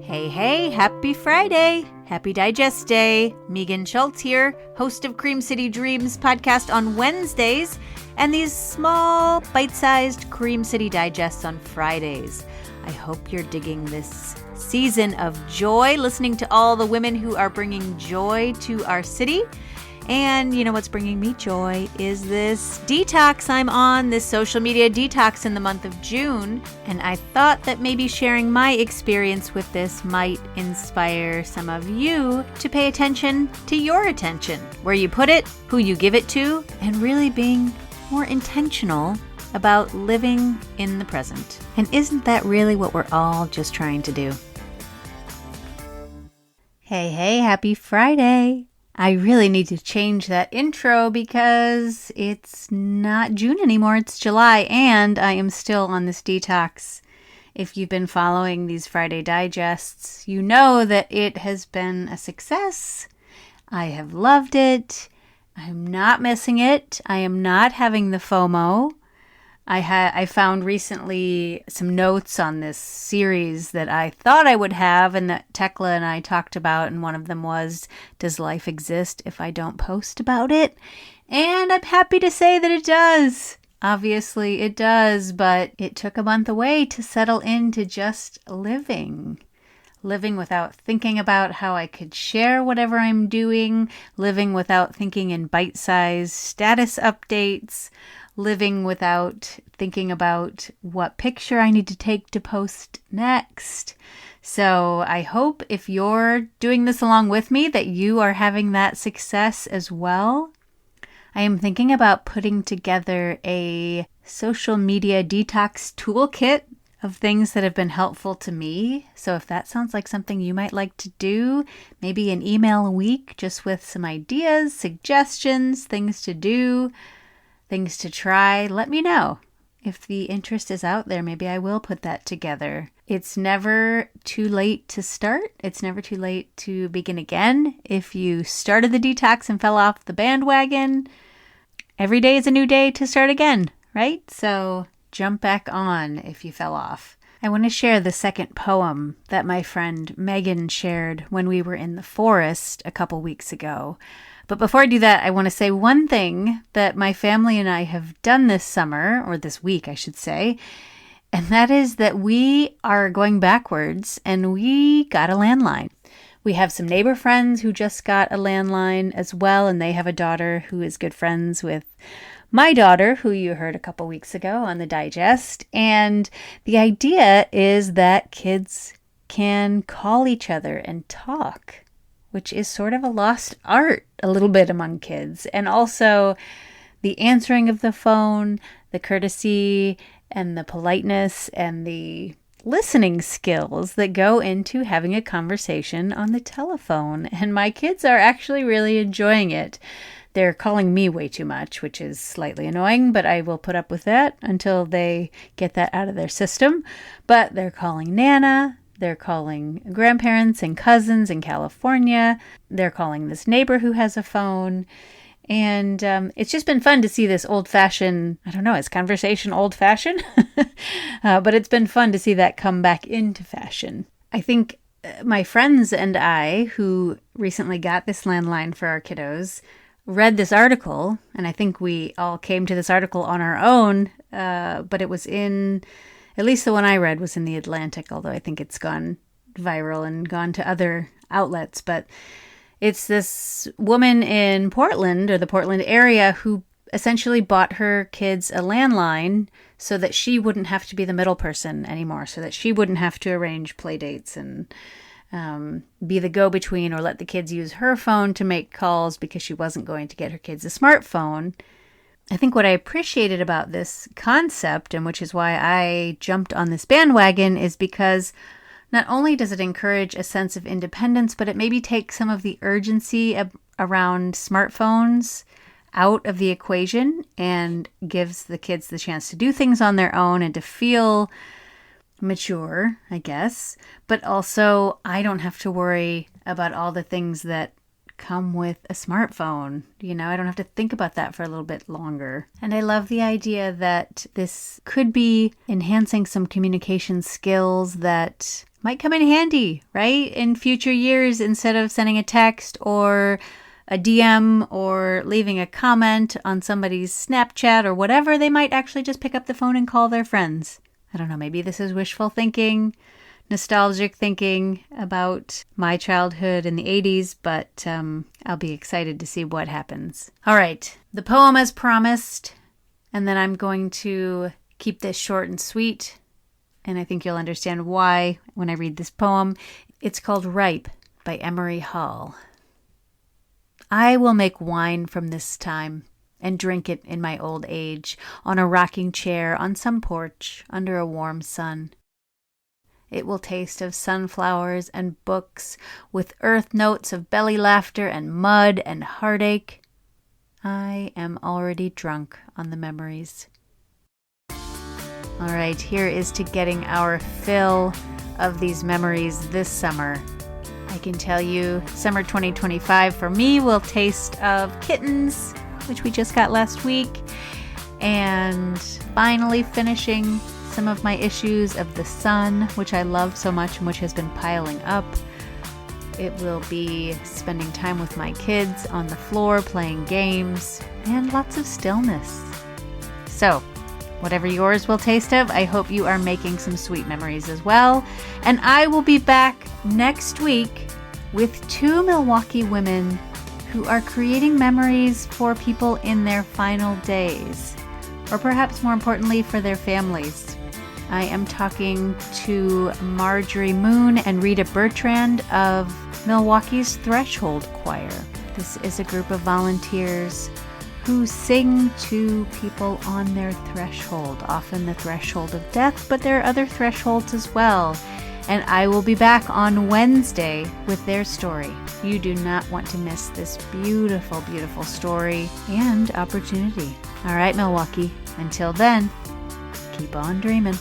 Hey, happy Friday. Happy Digest Day. Megan Schultz here, host of Cream City Dreams podcast on Wednesdays and these small, bite-sized Cream City Digests on Fridays. I hope you're digging this season of joy, listening to all the women who are bringing joy to our city. And you know what's bringing me joy is this detox I'm on, this social media detox in the month of June. And I thought that maybe sharing my experience with this might inspire some of you to pay attention to your attention, where you put it, who you give it to, and really being more intentional about living in the present. And isn't that really what we're all just trying to do? Hey, happy Friday. I really need to change that intro because it's not June anymore, it's July, and I am still on this detox. If you've been following these Friday Digests, you know that it has been a success. I have loved it. I'm not missing it. I am not having the FOMO. I found recently some notes on this series that I thought I would have and that Tekla and I talked about, and one of them was, does life exist if I don't post about it? And I'm happy to say that it does. Obviously it does, but it took a month away to settle into just living without thinking about how I could share whatever I'm doing, living without thinking in bite-sized status updates, living without thinking about what picture I need to take to post next. So I hope if you're doing this along with me that you are having that success as well. I am thinking about putting together a social media detox toolkit of things that have been helpful to me. So if that sounds like something you might like to do, maybe an email a week just with some ideas, suggestions, things to do, things to try, let me know. If the interest is out there, maybe I will put that together. It's never too late to start. It's never too late to begin again. If you started the detox and fell off the bandwagon, every day is a new day to start again, right? So jump back on if you fell off. I want to share the second poem that my friend Megan shared when we were in the forest a couple weeks ago. But before I do that, I want to say one thing that my family and I have done this summer, or this week, I should say, and that is that we are going backwards and we got a landline. We have some neighbor friends who just got a landline as well, and they have a daughter who is good friends with my daughter, who you heard a couple weeks ago on the Digest. And the idea is that kids can call each other and talk, which is sort of a lost art a little bit among kids. And also the answering of the phone, the courtesy and the politeness and the listening skills that go into having a conversation on the telephone. And my kids are actually really enjoying it. They're calling me way too much, which is slightly annoying, but I will put up with that until they get that out of their system. But they're calling Nana. They're calling grandparents and cousins in California. They're calling this neighbor who has a phone. And it's just been fun to see this old-fashioned, I don't know, is conversation old-fashioned? But it's been fun to see that come back into fashion. I think my friends and I, who recently got this landline for our kiddos, read this article. And I think we all came to this article on our own, but it was in... At least the one I read was in The Atlantic, although I think it's gone viral and gone to other outlets. But it's this woman in Portland, or the Portland area, who essentially bought her kids a landline so that she wouldn't have to be the middle person anymore, so that she wouldn't have to arrange play dates and be the go-between or let the kids use her phone to make calls because she wasn't going to get her kids a smartphone. I think what I appreciated about this concept, and which is why I jumped on this bandwagon, is because not only does it encourage a sense of independence, but it maybe takes some of the urgency around smartphones out of the equation and gives the kids the chance to do things on their own and to feel mature, I guess. But also, I don't have to worry about all the things that come with a smartphone. You know, I don't have to think about that for a little bit longer. And I love the idea that this could be enhancing some communication skills that might come in handy, right? In future years, instead of sending a text or a DM or leaving a comment on somebody's Snapchat or whatever, they might actually just pick up the phone and call their friends. I don't know, maybe this is wishful thinking, nostalgic thinking about my childhood in the 80s, but I'll be excited to see what happens. All right, the poem as promised, and then I'm going to keep this short and sweet, and I think you'll understand why when I read this poem. It's called Ripe by Emory Hall. I will make wine from this time and drink it in my old age, on a rocking chair on some porch under a warm sun. It will taste of sunflowers and books, with earth notes of belly laughter and mud and heartache. I am already drunk on the memories. All right, here is to getting our fill of these memories this summer. I can tell you, summer 2025 for me will taste of kittens, which we just got last week, and finally finishing some of my issues of The Sun, which I love so much and which has been piling up. It will be spending time with my kids on the floor playing games and lots of stillness. So, whatever yours will taste of, I hope you are making some sweet memories as well. And I will be back next week with 2 Milwaukee women who are creating memories for people in their final days, or perhaps more importantly, for their families. I am talking to Marjorie Moon and Rita Bertrand of Milwaukee's Threshold Choir. This is a group of volunteers who sing to people on their threshold, often the threshold of death, but there are other thresholds as well. And I will be back on Wednesday with their story. You do not want to miss this beautiful, beautiful story and opportunity. All right, Milwaukee, until then, keep on dreaming.